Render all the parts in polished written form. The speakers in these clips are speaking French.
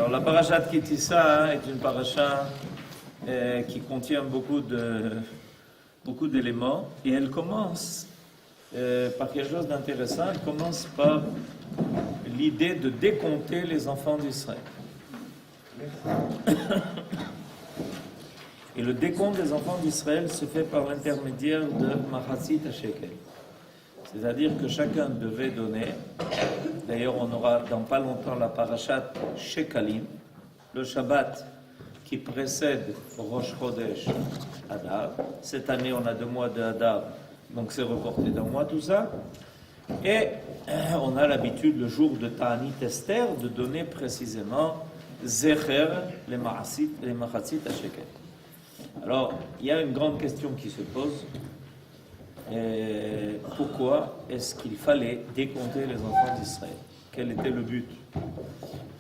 Alors la parasha de Kitissa est une parasha qui contient beaucoup d'éléments et elle commence par quelque chose d'intéressant. Elle commence par l'idée de décompter les enfants d'Israël. Et le décompte des enfants d'Israël se fait par l'intermédiaire de Machatzit HaShekel. C'est-à-dire que chacun devait donner, d'ailleurs on aura dans pas longtemps la parashat Shekalim, le Shabbat qui précède Rosh Chodesh Adar. Cette année on a 2 mois de Adar, donc c'est reporté d'un mois tout ça. Et on a l'habitude le jour de Ta'anit Esther de donner précisément Zecher, les Machatzit HaShekel. Alors il y a une grande question qui se pose. Pourquoi est-ce qu'il fallait décompter les enfants d'Israël? Quel était le but?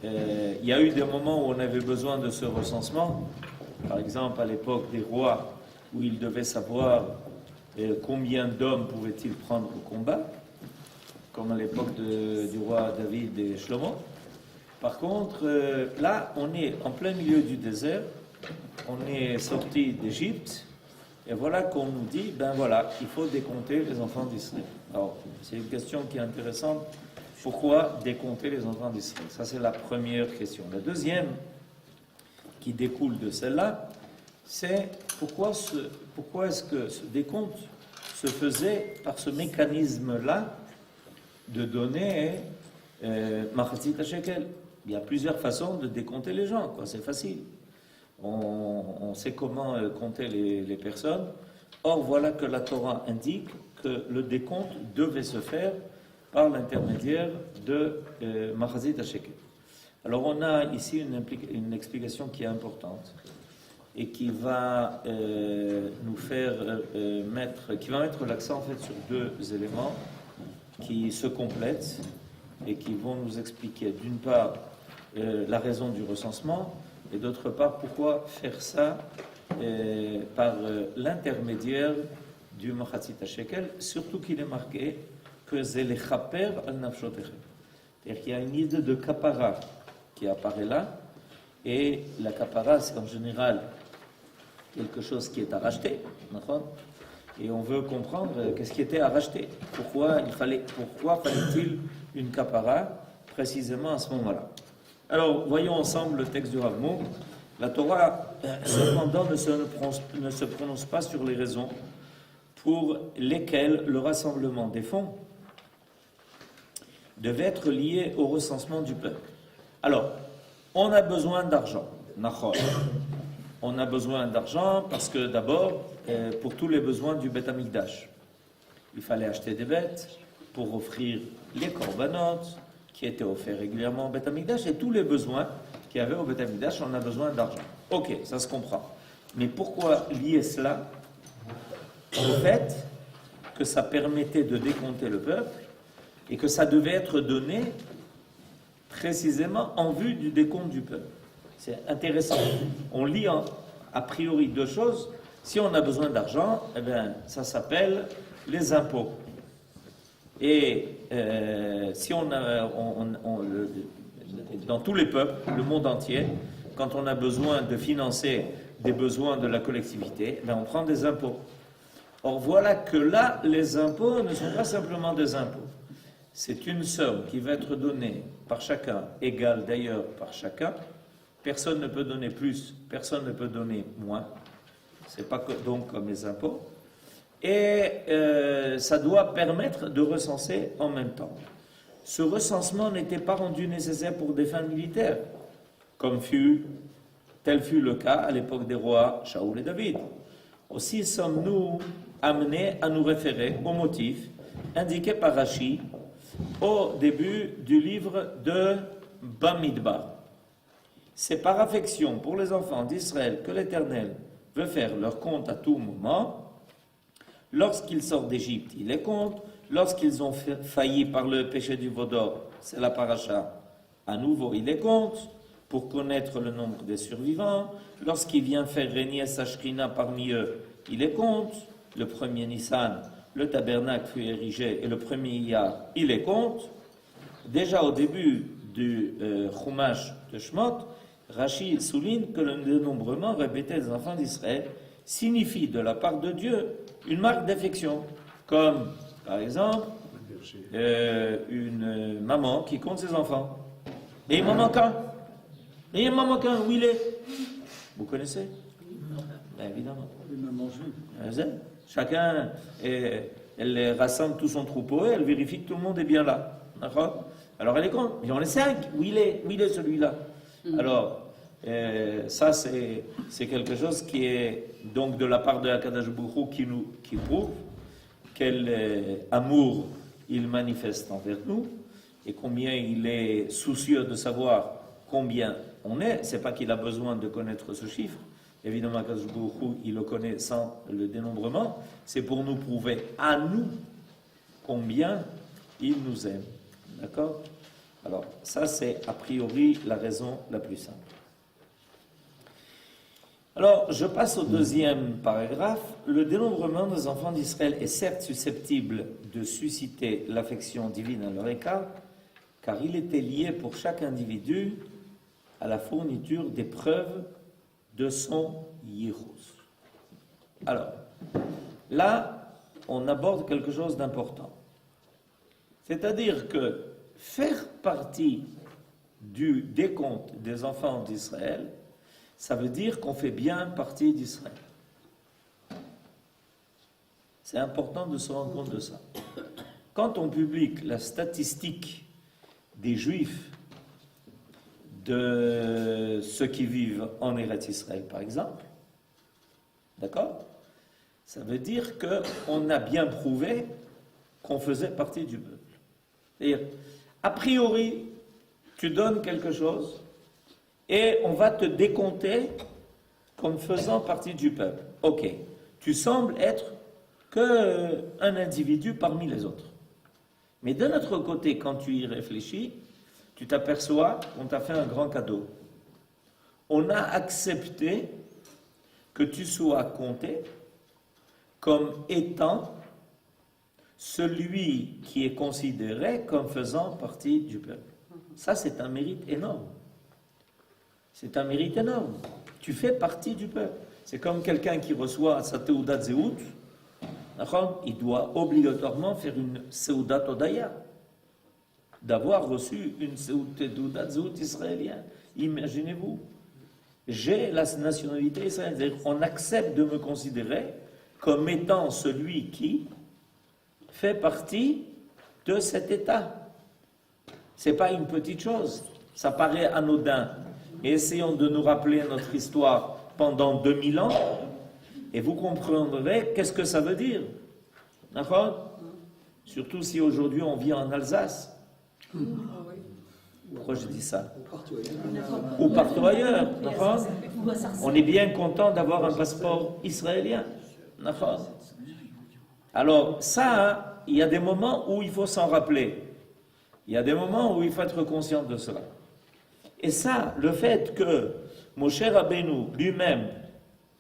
Il y a eu des moments où on avait besoin de ce recensement, par exemple à l'époque des rois, où ils devaient savoir combien d'hommes pouvaient-ils prendre au combat, comme à l'époque du roi David et Shlomo. Par contre, là, on est en plein milieu du désert, on est sorti d'Égypte, et voilà qu'on nous dit, ben voilà, il faut décompter les enfants d'Israël. Alors, c'est une question qui est intéressante. Pourquoi décompter les enfants d'Israël? Ça, c'est la première question. La deuxième, qui découle de celle-là, c'est pourquoi est-ce que ce décompte se faisait par ce mécanisme-là de donner Machatzit HaShekel? Il y a plusieurs façons de décompter les gens, quoi. C'est facile. On sait comment compter les personnes. Or, voilà que la Torah indique que le décompte devait se faire par l'intermédiaire de Machatzit HaShekel. Alors, on a ici une explication qui est importante et qui va nous faire mettre l'accent en fait sur 2 éléments qui se complètent et qui vont nous expliquer d'une part la raison du recensement, et d'autre part, pourquoi faire ça par l'intermédiaire du Machatzit HaShekel, surtout qu'il est marqué que c'est les chaper al nafshotechem. C'est-à-dire qu'il y a une idée de kapara qui apparaît là, et la kapara, c'est en général quelque chose qui est à racheter, et on veut comprendre qu'est-ce qui était à racheter. Pourquoi fallait-il une kapara précisément à ce moment-là? Alors, voyons ensemble le texte du Rav Munk. La Torah, cependant, ne se prononce pas sur les raisons pour lesquelles le rassemblement des fonds devait être lié au recensement du peuple. Alors, on a besoin d'argent. On a besoin d'argent parce que, d'abord, pour tous les besoins du Beth Amikdash, il fallait acheter des bêtes pour offrir les korbanot, qui étaient offerts régulièrement au Beth Amikdash, et tous les besoins qu'il y avait au Beth Amikdash, on a besoin d'argent. Ok, ça se comprend. Mais pourquoi lier cela au fait que ça permettait de décompter le peuple et que ça devait être donné précisément en vue du décompte du peuple? C'est intéressant. On lit a priori 2 choses. Si on a besoin d'argent, eh bien, ça s'appelle les impôts. Et si dans tous les peuples, le monde entier, quand on a besoin de financer des besoins de la collectivité, on prend des impôts. Or voilà que là, les impôts ne sont pas simplement des impôts. C'est une somme qui va être donnée par chacun, égale d'ailleurs par chacun. Personne ne peut donner plus, personne ne peut donner moins. C'est pas donc comme les impôts. Et ça doit permettre de recenser en même temps. Ce recensement n'était pas rendu nécessaire pour des fins militaires, tel fut le cas à l'époque des rois Shaoul et David. Aussi sommes-nous amenés à nous référer au motif indiqué par Rashi au début du livre de Bamidbar. C'est par affection pour les enfants d'Israël que l'Éternel veut faire leur compte à tout moment. Lorsqu'ils sortent d'Égypte, il les compte. Lorsqu'ils ont failli par le péché du veau d'or, c'est la paracha, à nouveau il les compte pour connaître le nombre des survivants. Lorsqu'il vient faire régner sa shrina parmi eux, il les compte. Le premier Nissan, le tabernacle fut érigé et le premier Iyar, il les compte. Déjà au début du Chumash de Shemot, Rashi souligne que le dénombrement répété des enfants d'Israël signifie de la part de Dieu une marque d'affection, comme par exemple une maman qui compte ses enfants. Et il m'en manque un. Et il m'en manque un. Où il est? Vous connaissez? Ben, évidemment. Chacun, elle rassemble tout son troupeau et elle vérifie que tout le monde est bien là. D'accord? Alors elle est compte. Mais on est 5. Où il est? Où il est celui-là? Alors, ça c'est quelque chose qui est donc de la part de Akadosh Baruch Hu qui prouve quel amour il manifeste envers nous et combien il est soucieux de savoir combien on est. C'est pas qu'il a besoin de connaître ce chiffre. Évidemment, Akadosh Baruch Hu, il le connaît sans le dénombrement. C'est pour nous prouver à nous combien il nous aime. D'accord? Alors, ça c'est a priori la raison la plus simple. Alors, je passe au deuxième paragraphe. Le dénombrement des enfants d'Israël est certes susceptible de susciter l'affection divine à leur écart, car il était lié pour chaque individu à la fourniture des preuves de son Yirus. Alors, là, on aborde quelque chose d'important. C'est-à-dire que faire partie du décompte des enfants d'Israël, ça veut dire qu'on fait bien partie d'Israël. C'est important de se rendre compte de ça. Quand on publie la statistique des Juifs de ceux qui vivent en Eretz Israël, par exemple, d'accord? Ça veut dire qu'on a bien prouvé qu'on faisait partie du peuple. C'est-à-dire, a priori, tu donnes quelque chose et on va te décompter comme faisant partie du peuple. Ok, tu sembles être qu'un individu parmi les autres. Mais de notre côté, quand tu y réfléchis, tu t'aperçois qu'on t'a fait un grand cadeau. On a accepté que tu sois compté comme étant celui qui est considéré comme faisant partie du peuple. Ça, c'est un mérite énorme. C'est un mérite énorme. Tu fais partie du peuple. C'est comme quelqu'un qui reçoit sa Teudat Zéhout, il doit obligatoirement faire une Seudat Odaya, d'avoir reçu une Teudat Zéhout israélienne. Imaginez-vous, j'ai la nationalité israélienne. C'est-à-dire qu'on accepte de me considérer comme étant celui qui fait partie de cet État. C'est pas une petite chose. Ça paraît anodin. Mais essayons de nous rappeler notre histoire pendant 2000 ans et vous comprendrez qu'est-ce que ça veut dire. D'accord? Surtout si aujourd'hui on vit en Alsace. Pourquoi je dis ça? Ou partout ailleurs. D'accord? On est bien content d'avoir un passeport israélien. D'accord? Alors ça, il y a des moments où il faut s'en rappeler. Il y a des moments où il faut être conscient de cela. Et ça, le fait que Moshe Rabbeinu lui-même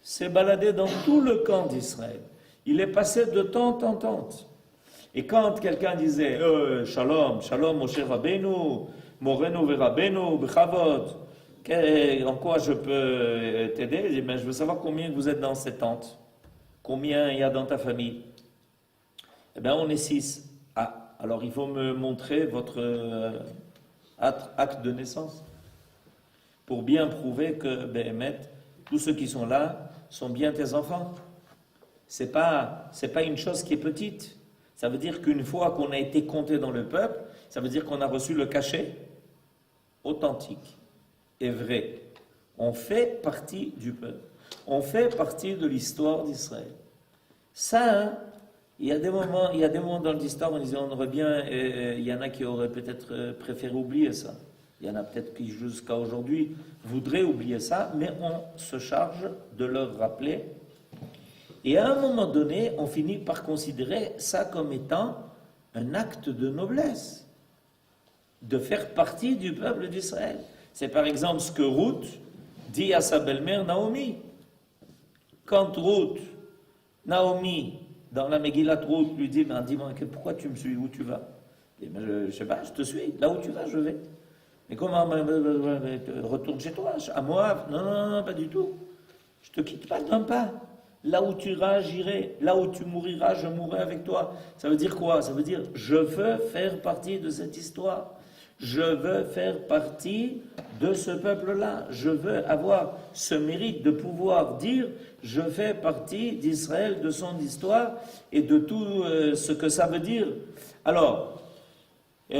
s'est baladé dans tout le camp d'Israël, il est passé de tente en tente. Et quand quelqu'un disait Shalom, Shalom Moshe Rabbeinu, Morenu Rabbeinu, Bechavod, en quoi je peux t'aider? Il dit, je veux savoir combien vous êtes dans cette tente. Combien il y a dans ta famille? Eh bien, on est 6. Ah, alors il faut me montrer votre acte de naissance pour bien prouver que, tous ceux qui sont là sont bien tes enfants. C'est pas une chose qui est petite. Ça veut dire qu'une fois qu'on a été compté dans le peuple, ça veut dire qu'on a reçu le cachet authentique et vrai. On fait partie du peuple. On fait partie de l'histoire d'Israël. Ça, il y a des moments dans l'histoire où on disait on aurait bien, il y en a qui auraient peut-être préféré oublier ça. Il y en a peut-être qui jusqu'à aujourd'hui voudraient oublier ça, mais on se charge de leur rappeler. Et à un moment donné, on finit par considérer ça comme étant un acte de noblesse, de faire partie du peuple d'Israël. C'est par exemple ce que Ruth dit à sa belle-mère Naomi. Quand Naomi, dans la Megillat Ruth, lui dit, dis-moi, pourquoi tu me suis, où tu vas? Et je ne sais pas, je te suis, là où tu vas, je vais. Mais comment, retourne chez toi, à Moab? Non, non, non, pas du tout. Je te quitte pas d'un pas. Là où tu iras, j'irai. Là où tu mouriras, je mourrai avec toi. Ça veut dire quoi? Ça veut dire, je veux faire partie de cette histoire. Je veux faire partie de ce peuple-là. Je veux avoir ce mérite de pouvoir dire, je fais partie d'Israël, de son histoire et de tout ce que ça veut dire. Alors, il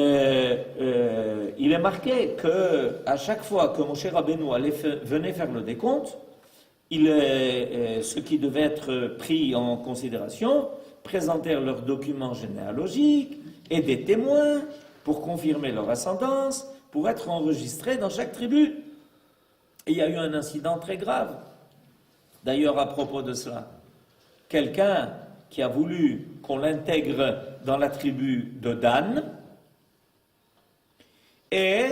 est marqué que à chaque fois que Moshe Rabbeinu venait faire le décompte, ceux qui devaient être pris en considération présentèrent leurs documents généalogiques et des témoins pour confirmer leur ascendance, pour être enregistrés dans chaque tribu. Et il y a eu un incident très grave. D'ailleurs, à propos de cela, quelqu'un qui a voulu qu'on l'intègre dans la tribu de Dan, et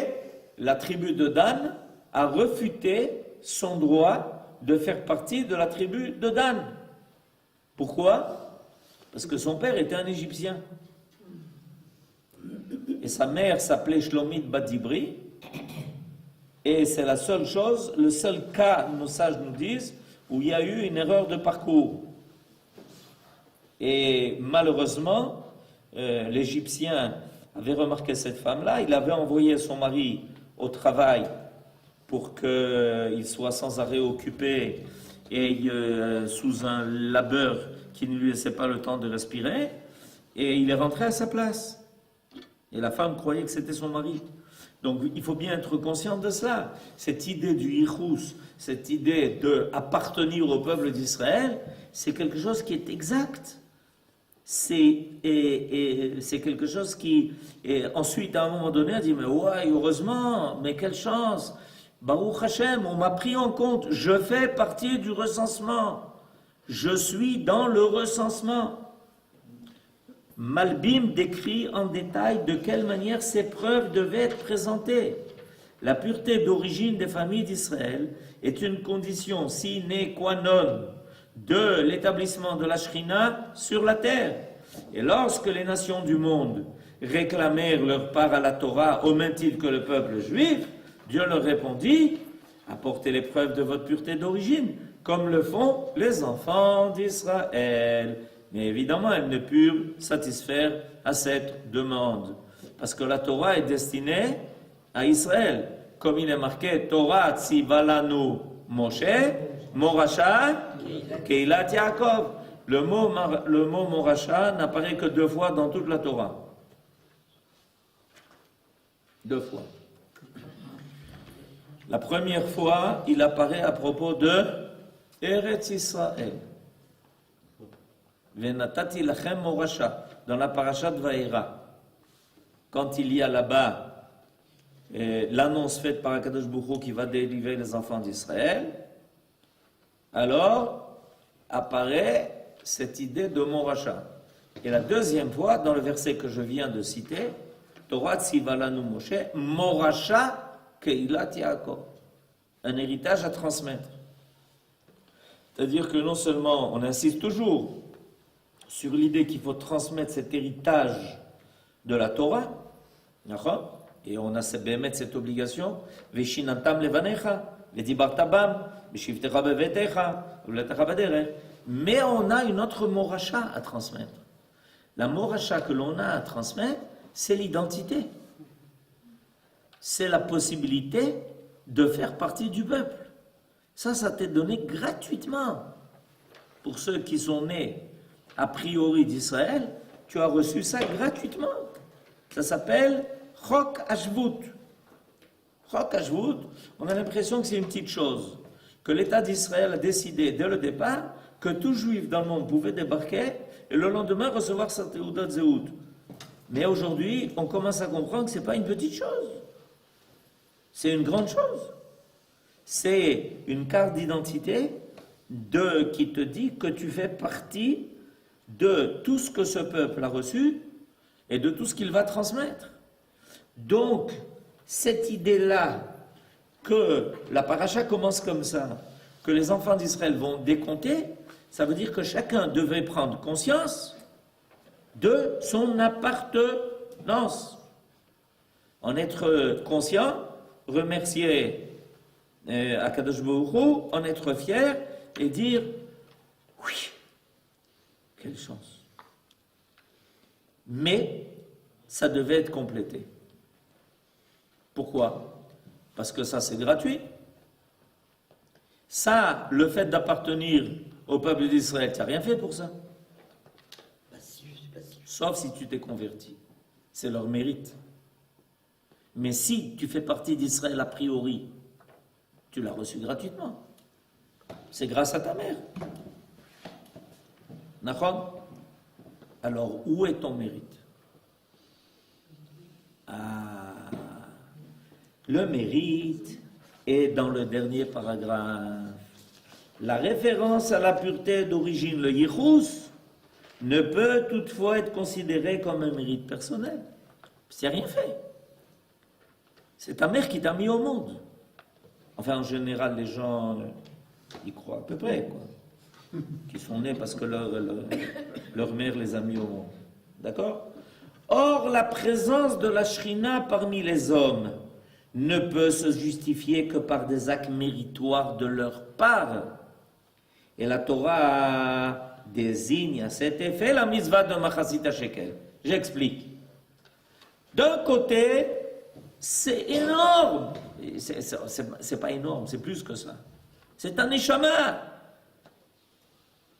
la tribu de Dan a refuté son droit de faire partie de la tribu de Dan. Pourquoi? Parce que son père était un Égyptien. Et sa mère s'appelait Shlomit Badibri. Et c'est la seule chose, le seul cas, nos sages nous disent, où il y a eu une erreur de parcours. Et malheureusement, l'Égyptien avait remarqué cette femme-là, il avait envoyé son mari au travail pour qu'il soit sans arrêt occupé et sous un labeur qui ne lui laissait pas le temps de respirer, et il est rentré à sa place. Et la femme croyait que c'était son mari. Donc il faut bien être conscient de cela. Cette idée du Yichus, cette idée d'appartenir au peuple d'Israël, c'est quelque chose qui est exact. C'est quelque chose qui, ensuite, à un moment donné, a dit, mais ouais, heureusement, mais quelle chance, Baruch Hashem, on m'a pris en compte, je fais partie du recensement, je suis dans le recensement. Malbim décrit en détail de quelle manière ces preuves devaient être présentées. La pureté d'origine des familles d'Israël est une condition sine qua non de l'établissement de la Shrina sur la terre. Et lorsque les nations du monde réclamèrent leur part à la Torah au même titre que le peuple juif, Dieu leur répondit, apportez les preuves de votre pureté d'origine, comme le font les enfants d'Israël. Mais évidemment, elles ne purent satisfaire à cette demande. Parce que la Torah est destinée à Israël. Comme il est marqué, Torah tzivalanu Moshe, Morasha, Keilat Yaakov. Le mot Morasha n'apparaît que 2 fois dans toute la Torah. 2 fois. La première fois, il apparaît à propos de Eretz Israël. Venatati lachem morasha, dans la parasha de Vaïra. Quand il y a là-bas l'annonce faite par Akadosh Baruch Hu qui va délivrer les enfants d'Israël, alors apparaît cette idée de morasha. Et la deuxième fois, dans le verset que je viens de citer, Torah tzivalanu Moshe, morasha keilat Yaakov, un héritage à transmettre. C'est-à-dire que non seulement on insiste toujours sur l'idée qu'il faut transmettre cet héritage de la Torah, et on a cette obligation, Veshinantam levanecha, vedibartabam, veshivtecha bevetecha, vletecha badere. Mais on a une autre moracha à transmettre. La moracha que l'on a à transmettre, c'est l'identité. C'est la possibilité de faire partie du peuple. Ça t'est donné gratuitement. Pour ceux qui sont nés a priori d'Israël, tu as reçu ça gratuitement. Ça s'appelle Chok Hashvut. Chok Hashvut, on a l'impression que c'est une petite chose, que l'État d'Israël a décidé dès le départ que tout juif dans le monde pouvait débarquer et le lendemain recevoir sa Teudat Zehut. Mais aujourd'hui, on commence à comprendre que ce n'est pas une petite chose. C'est une grande chose. C'est une carte d'identité qui te dit que tu fais partie de tout ce que ce peuple a reçu et de tout ce qu'il va transmettre. Donc, cette idée-là, que la paracha commence comme ça, que les enfants d'Israël vont décompter, ça veut dire que chacun devait prendre conscience de son appartenance. En être conscient, remercier Akadosh Baruch Hu, en être fier et dire oui, quelle chance. Mais ça devait être complété. Pourquoi? Parce que ça c'est gratuit. Ça, le fait d'appartenir au peuple d'Israël, tu n'as rien fait pour ça. Sauf si tu t'es converti. C'est leur mérite. Mais si tu fais partie d'Israël a priori, tu l'as reçu gratuitement. C'est grâce à ta mère. D'accord? Alors, où est ton mérite? Le mérite est dans le dernier paragraphe. La référence à la pureté d'origine, le yichus, ne peut toutefois être considéré comme un mérite personnel. Parce qu'il n'y a rien fait. C'est ta mère qui t'a mis au monde. Enfin, en général, les gens y croient à peu près, quoi. Qui sont nés parce que leur mère les a mis au monde. D'accord? Or, la présence de la Shrina parmi les hommes ne peut se justifier que par des actes méritoires de leur part. Et la Torah désigne à cet effet la mitzvah de Machasita Shekel. J'explique. D'un côté, c'est énorme. C'est pas énorme, c'est plus que ça. C'est un neshama.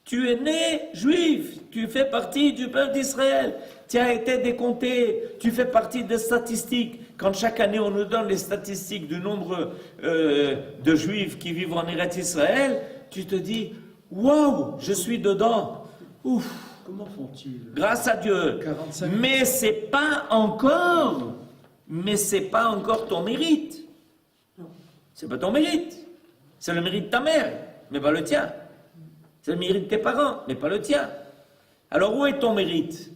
Tu es né juif, tu fais partie du peuple d'Israël, tu as été décompté, tu fais partie des statistiques. Quand chaque année on nous donne les statistiques du nombre de juifs qui vivent en Eretz Israël, tu te dis, waouh, je suis dedans. Ouf. Comment font-ils? Grâce à Dieu. 45. Mais c'est pas encore ton mérite. C'est pas ton mérite. C'est le mérite de ta mère, mais pas le tien. C'est le mérite de tes parents, mais pas le tien. Alors où est ton mérite?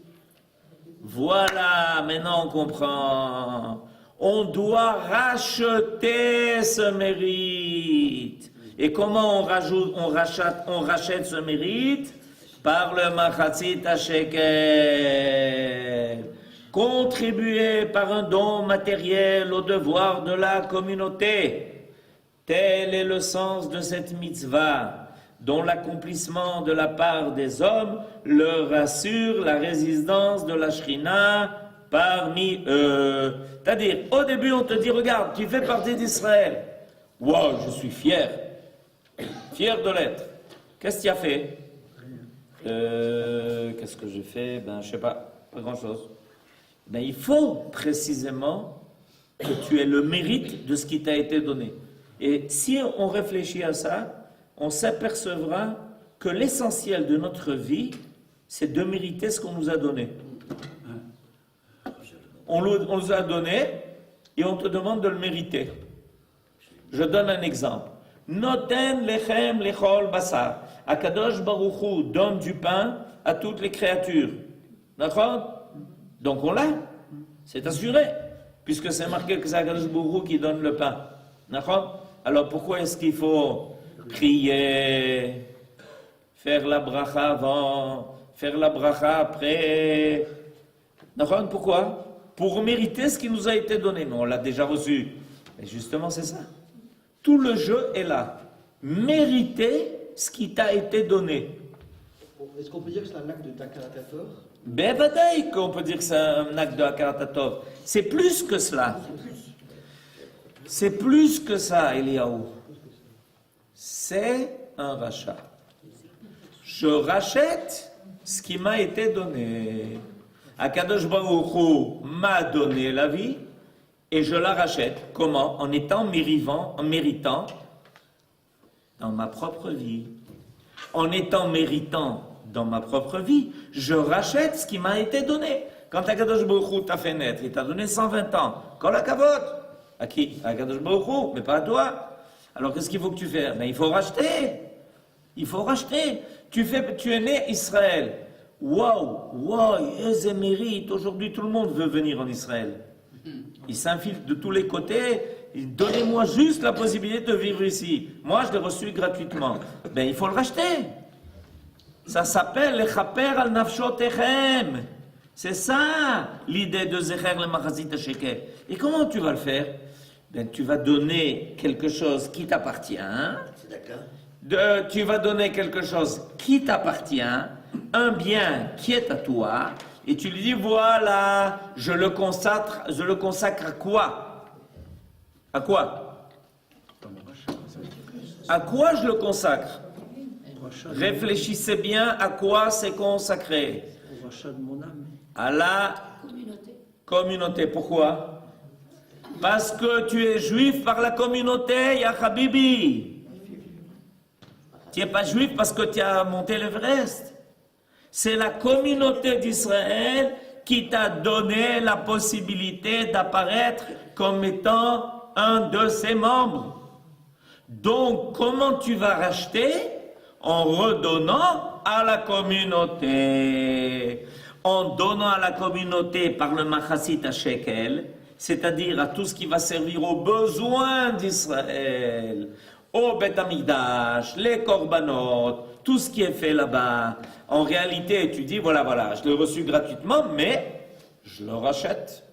Voilà, maintenant on comprend. On doit racheter ce mérite. Et comment on rachète ce mérite? Par le Machatzit HaShekel. Contribuer par un don matériel au devoir de la communauté. Tel est le sens de cette mitzvah, dont l'accomplissement de la part des hommes leur assure la résidence de la Shrina parmi eux. C'est-à-dire, au début, on te dit, regarde, tu fais partie d'Israël. Wow, je suis fier. Fier de l'être. Qu'est-ce que tu as fait? Qu'est-ce que j'ai fait? Ben, je sais pas grand-chose. Ben, il faut précisément que tu aies le mérite de ce qui t'a été donné. Et si on réfléchit à ça, on s'apercevra que l'essentiel de notre vie, c'est de mériter ce qu'on nous a donné. On nous a donné et on te demande de le mériter. Je donne un exemple. Noten lechem lechol basar. Akadosh Baruch Hu donne du pain à toutes les créatures. D'accord? Donc on l'a. C'est assuré. Puisque c'est marqué que c'est Akadosh Baruch Hu qui donne le pain. D'accord? Alors pourquoi est-ce qu'il faut prier, faire la bracha avant, faire la bracha après? D'accord? Pourquoi? Pour mériter ce qui nous a été donné. Mais on l'a déjà reçu. Et justement, c'est ça. Tout le jeu est là. Mériter ce qui t'a été donné. Est-ce qu'on peut dire que c'est un acte de Takaratatov? Ben, bataille qu'on peut dire que c'est un acte de Hakaratatov. C'est plus que cela. C'est plus que ça, Eliaou. C'est un rachat. Je rachète ce qui m'a été donné. Akadosh Baruch Hu m'a donné la vie et je la rachète. Comment? En étant méritant dans ma propre vie. En étant méritant dans ma propre vie, je rachète ce qui m'a été donné. Quand Akadosh Baruch Hu t'a fait naître, il t'a donné 120 ans. Kol hakavod. À qui? À Akadosh Baruch Hu, mais pas à toi. Alors qu'est-ce qu'il faut que tu fasses? Ben, il faut racheter. Il faut racheter. Tu es né Israël. Waouh, ils méritent. Aujourd'hui, tout le monde veut venir en Israël. Ils s'infiltrent de tous les côtés. Donnez-moi juste la possibilité de vivre ici. Moi, je l'ai reçu gratuitement. Ben, il faut le racheter. Ça s'appelle le chaper al nafshotechem. C'est ça l'idée de Zecher le Machazit Shekel. Et comment tu vas le faire? Ben, tu vas donner quelque chose qui t'appartient. C'est d'accord. Tu vas donner quelque chose qui t'appartient, un bien qui est à toi, et tu lui dis voilà, je le consacre à quoi? À quoi? À quoi je le consacre? Réfléchissez bien à quoi c'est consacré. Au rachat de mon âme. À la communauté. Pourquoi? Parce que tu es juif par la communauté, ya Habibi. Tu n'es pas juif parce que tu as monté l'Everest. C'est la communauté d'Israël qui t'a donné la possibilité d'apparaître comme étant un de ses membres. Donc, comment tu vas racheter? En redonnant à la communauté. En donnant à la communauté par le Machasit à Shekel, c'est-à-dire à tout ce qui va servir aux besoins d'Israël, au Beth Amikdash, les korbanot, tout ce qui est fait là-bas. En réalité, tu dis, voilà, je l'ai reçu gratuitement, mais je le rachète.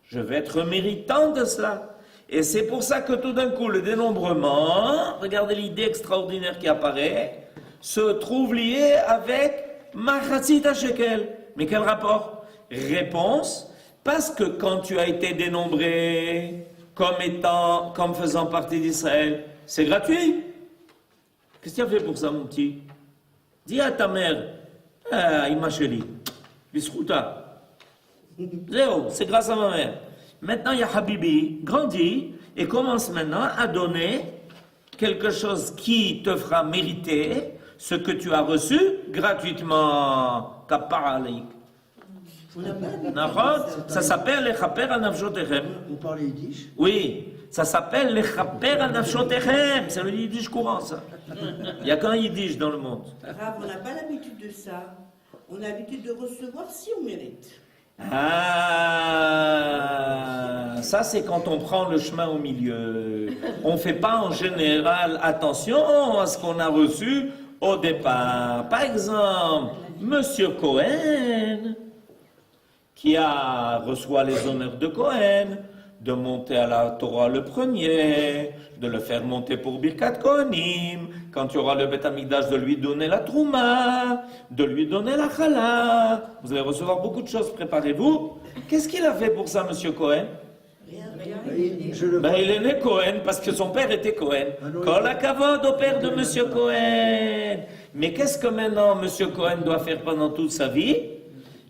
Je vais être méritant de cela. Et c'est pour ça que tout d'un coup, le dénombrement, regardez l'idée extraordinaire qui apparaît, se trouve lié avec Machatzit Shekel. Mais quel rapport? Réponse, parce que quand tu as été dénombré comme faisant partie d'Israël, c'est gratuit. Qu'est-ce que tu as fait pour ça, mon petit? Dis à ta mère, Ima chérie, biscuta. Léo, c'est grâce à ma mère. Maintenant, il y a Habibi, grandit et commence maintenant à donner quelque chose qui te fera mériter ce que tu as reçu gratuitement. Kapara aleik. Ça s'appelle les chaper al nafshotechem. Vous parlez yiddish? Oui, ça s'appelle les chaper al nafshotechem. C'est le yiddish courant, ça. Il n'y a qu'un yiddish dans le monde. Rav, on n'a pas l'habitude de ça. On a l'habitude de recevoir si on mérite. Ah, ça c'est quand on prend le chemin au milieu. On ne fait pas en général attention à ce qu'on a reçu au départ. Par exemple, Monsieur Cohen, qui reçoit les honneurs de Cohen, de monter à la Torah le premier, de le faire monter pour Birkat Kohanim, quand il y aura le Beth Amikdash, de lui donner la Trouma, de lui donner la Chala. Vous allez recevoir beaucoup de choses, préparez-vous. Qu'est-ce qu'il a fait pour ça, Monsieur Cohen? Il est né Cohen parce que son père était Cohen. Kol hakavod au père de Monsieur Cohen. Mais qu'est-ce que maintenant Monsieur Cohen doit faire pendant toute sa vie?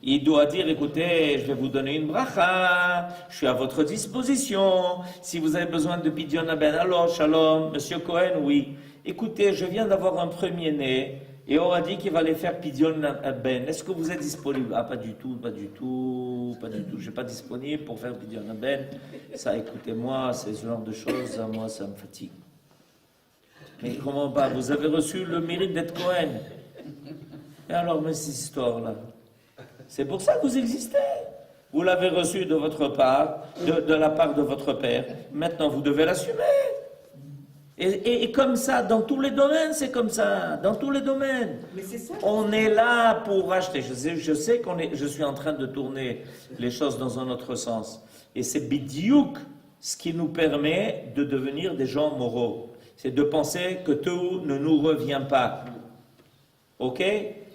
Il doit dire, écoutez, je vais vous donner une bracha, je suis à votre disposition. Si vous avez besoin de Pidyon Aben, alors shalom, Monsieur Cohen, oui. Écoutez, je viens d'avoir un premier-né et on a dit qu'il va aller faire Pidyon Aben. Est-ce que vous êtes disponible? Ah, pas du tout. Je ne suis pas disponible pour faire Pidyon Aben. Ça, écoutez-moi, c'est ce genre de choses, moi, ça me fatigue. Mais comment pas? Vous avez reçu le mérite d'être Cohen. Et alors, mais cette histoire-là, c'est pour ça que vous existez. Vous l'avez reçu de votre part, de la part de votre père. Maintenant, vous devez l'assumer. Et comme ça, dans tous les domaines, c'est comme ça. Dans tous les domaines. Mais c'est ça. On est là pour acheter. Je sais je suis en train de tourner les choses dans un autre sens. Et c'est bidiouk ce qui nous permet de devenir des gens moraux. C'est de penser que tout ne nous revient pas. Ok?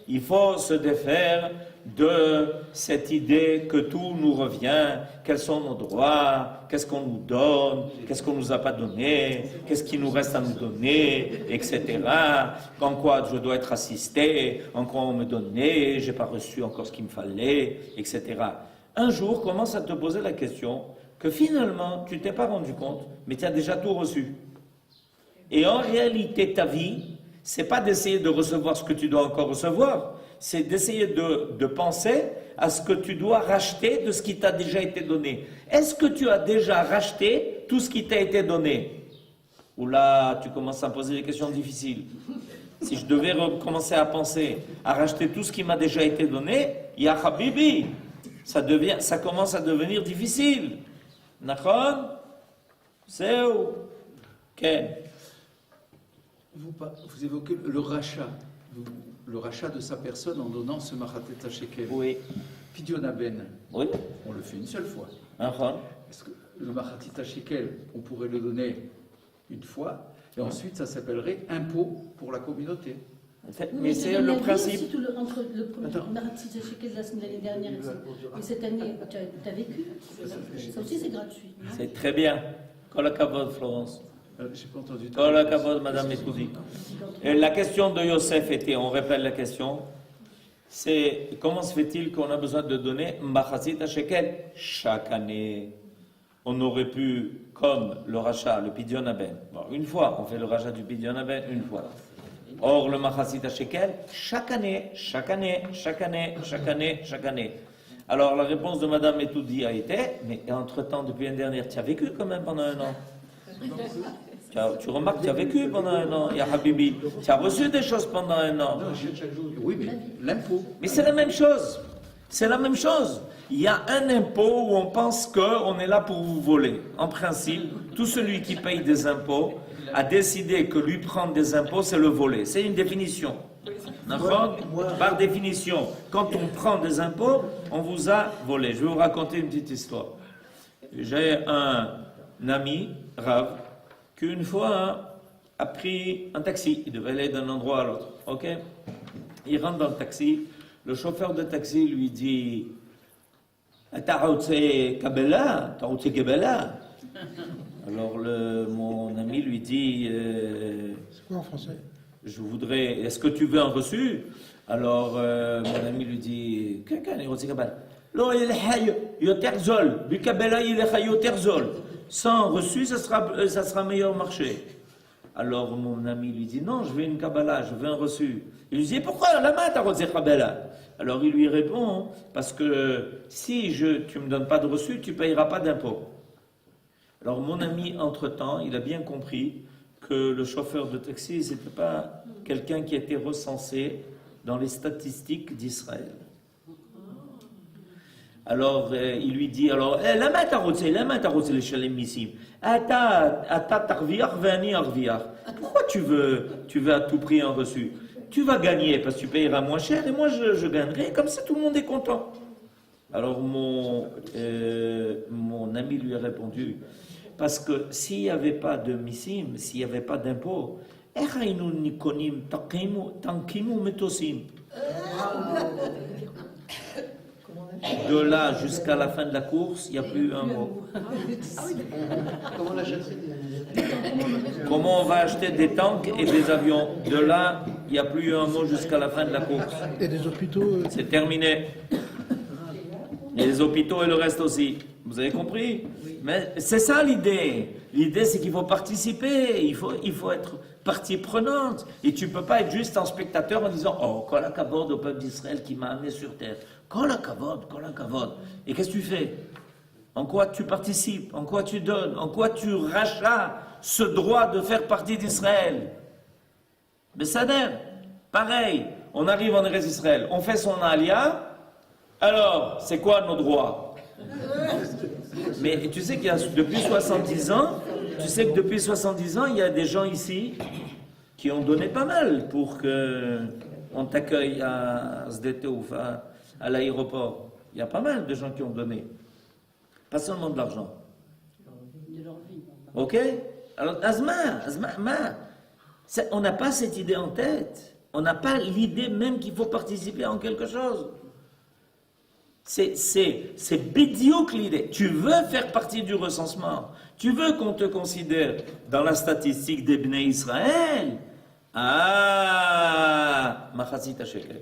Il faut se défaire de cette idée que tout nous revient, quels sont nos droits, qu'est-ce qu'on nous donne, qu'est-ce qu'on nous a pas donné, qu'est-ce qui nous reste à nous donner, etc. En quoi je dois être assisté, en quoi on me donnait, j'ai pas reçu encore ce qu'il me fallait, etc. Un jour, commence à te poser la question que finalement, tu t'es pas rendu compte, mais tu as déjà tout reçu. Et en réalité, ta vie, c'est pas d'essayer de recevoir ce que tu dois encore recevoir, c'est d'essayer de penser à ce que tu dois racheter de ce qui t'a déjà été donné. Est-ce que tu as déjà racheté tout ce qui t'a été donné? Ou là, tu commences à me poser des questions difficiles. Si je devais recommencer à penser à racheter tout ce qui m'a déjà été donné, ya habibi, ça commence à devenir difficile. Nachon? C'est où? Ken? Vous évoquez le rachat. Le rachat de sa personne en donnant ce Machatet Shekel. Oui. Pidyon Aben. Oui. On le fait une seule fois. Nachon? Est-ce que le Machatzit Shekel, on pourrait le donner une fois, et ensuite ça s'appellerait impôt pour la communauté. Mais c'est le principe. Entre le Machatzit Shekel de l'année dernière et cette année, tu as vécu. Ça aussi, c'est gratuit. C'est très bien. Kol hakavod, Florence. J'ai pas entendu. Kol hakavod, Madame Etoudi. Et la question de Yosef était, on répète la question, c'est comment se fait-il qu'on a besoin de donner Machatzit Shekel chaque année? On aurait pu, comme le rachat, le Pidyon Aben. Bon, une fois, on fait le rachat du Pidyon Aben, une fois. Or, le Machatzit Shekel, chaque année, chaque année, chaque année, chaque année, chaque année. Alors, la réponse de Madame Etoudi a été, mais entre-temps, depuis l'année dernière, tu as vécu quand même pendant un an. Tu remarques que tu as vécu pendant un an, Ya Habibi. Tu as reçu des choses pendant un an. Oui, mais l'impôt. Mais c'est la même chose. C'est la même chose. Il y a un impôt où on pense qu'on est là pour vous voler. En principe, tout celui qui paye des impôts a décidé que lui prendre des impôts, c'est le voler. C'est une définition. Par définition, quand on prend des impôts, on vous a volé. Je vais vous raconter une petite histoire. J'ai un ami, Rav, qui une fois a pris un taxi. Il devait aller d'un endroit à l'autre. Ok? Il rentre dans le taxi. Le chauffeur de taxi lui dit alors mon ami lui dit C'est quoi en français? je voudrais, est-ce que tu veux un reçu? Alors mon ami lui dit sans reçu ça sera meilleur marché. Alors mon ami lui dit non, je veux une Kabbalah, je veux un reçu. Il lui dit pourquoi la main t'as reçu Kabbalah? Alors il lui répond parce que si tu me donnes pas de reçu, tu payeras pas d'impôt. Alors mon ami entre-temps, il a bien compris que le chauffeur de taxi c'était pas quelqu'un qui était recensé dans les statistiques d'Israël. Alors il lui dit alors lama t'arrosé les shalem missim. Pourquoi tu veux à tout prix un reçu? Tu vas gagner parce que tu payeras moins cher et moi je gagnerai, comme ça tout le monde est content. Alors mon ami lui a répondu parce que s'il n'y avait pas de missim, s'il n'y avait pas d'impôt, de là jusqu'à la fin de la course, il n'y a plus un mot. Comment on l'achèterait? Comment on va acheter des tanks et des avions? De là, il n'y a plus un mot jusqu'à la fin de la course. Et des hôpitaux C'est terminé. Et les hôpitaux et le reste aussi. Vous avez compris? Mais c'est ça l'idée. L'idée, c'est qu'il faut participer. Il faut être partie prenante. Et tu ne peux pas être juste un spectateur en disant « Oh, kol hakavod au peuple d'Israël qui m'a amené sur terre. Kol hakavod, kol hakavod. » Et qu'est-ce que tu fais? En quoi tu participes? En quoi tu donnes? En quoi tu rachats ce droit de faire partie d'Israël? Mais ça n'est pareil. On arrive en Eretz Israël. On fait son alia. Alors, c'est quoi nos droits? Mais tu sais qu'il y a depuis 70 ans, il y a des gens ici qui ont donné pas mal pour qu'on t'accueille à Sde Teufa, à l'aéroport. Il y a pas mal de gens qui ont donné. Pas seulement de l'argent. De leur vie. Ok? Alors, on n'a pas cette idée en tête. On n'a pas l'idée même qu'il faut participer en quelque chose. C'est bidiouk l'idée. Tu veux faire partie du recensement. Tu veux qu'on te considère dans la statistique des Bnei Israël. Machatzit shekel.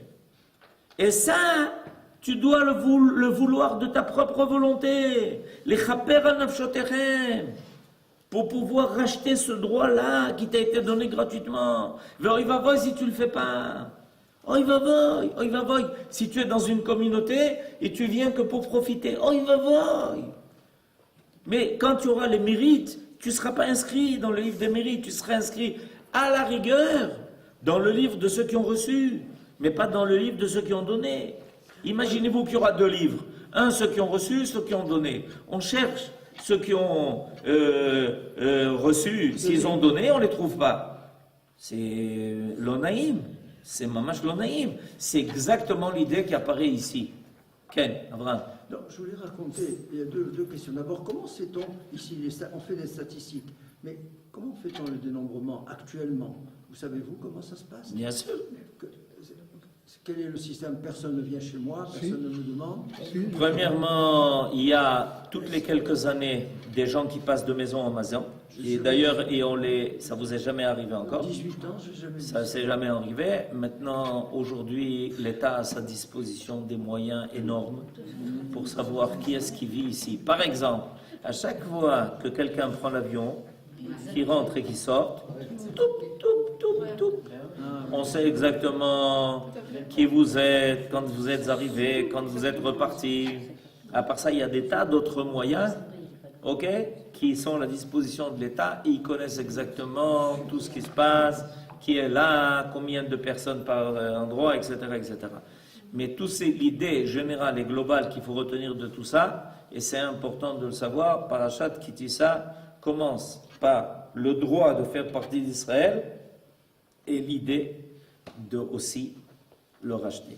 Et ça, tu dois le vouloir de ta propre volonté. Les chaper al nafshotechem. Pour pouvoir racheter ce droit-là qui t'a été donné gratuitement. Il va voir si tu ne le fais pas. Oh, il va voir. Si tu es dans une communauté et tu viens que pour profiter, oh, il va voir. Mais quand tu auras les mérites, tu ne seras pas inscrit dans le livre des mérites, tu seras inscrit à la rigueur dans le livre de ceux qui ont reçu, mais pas dans le livre de ceux qui ont donné. Imaginez-vous qu'il y aura deux livres. Un, ceux qui ont reçu, ceux qui ont donné. On cherche ceux qui ont reçu. S'ils ont donné, on ne les trouve pas. C'est l'onaïm. C'est mamash l'onaïm. C'est exactement l'idée qui apparaît ici. Ken, Abraham. Non, je voulais raconter, il y a deux questions. D'abord, comment sait-on, ici on fait des statistiques, mais comment fait-on le dénombrement actuellement? Vous savez-vous comment ça se passe? Bien sûr. Quel est le système? Personne ne vient chez moi, personne ne me demande. Premièrement, il y a toutes les quelques années des gens qui passent de maison en maison. Et d'ailleurs, ça vous est jamais arrivé encore. 18 ans, je n'ai jamais vu Ça s'est jamais arrivé. Maintenant, aujourd'hui, l'État a à sa disposition des moyens énormes pour savoir qui est-ce qui vit ici. Par exemple, à chaque fois que quelqu'un prend l'avion, qui rentre et qui sort, on sait exactement qui vous êtes, quand vous êtes arrivé, quand vous êtes reparti. À part ça, il y a des tas d'autres moyens, ok, qui sont à la disposition de l'État et ils connaissent exactement tout ce qui se passe, qui est là, combien de personnes par endroit, etc., etc. Mais l'idée générale et globale qu'il faut retenir de tout ça, et c'est important de le savoir, Parashat Ki Tisa commence par le droit de faire partie d'Israël et l'idée de aussi le racheter.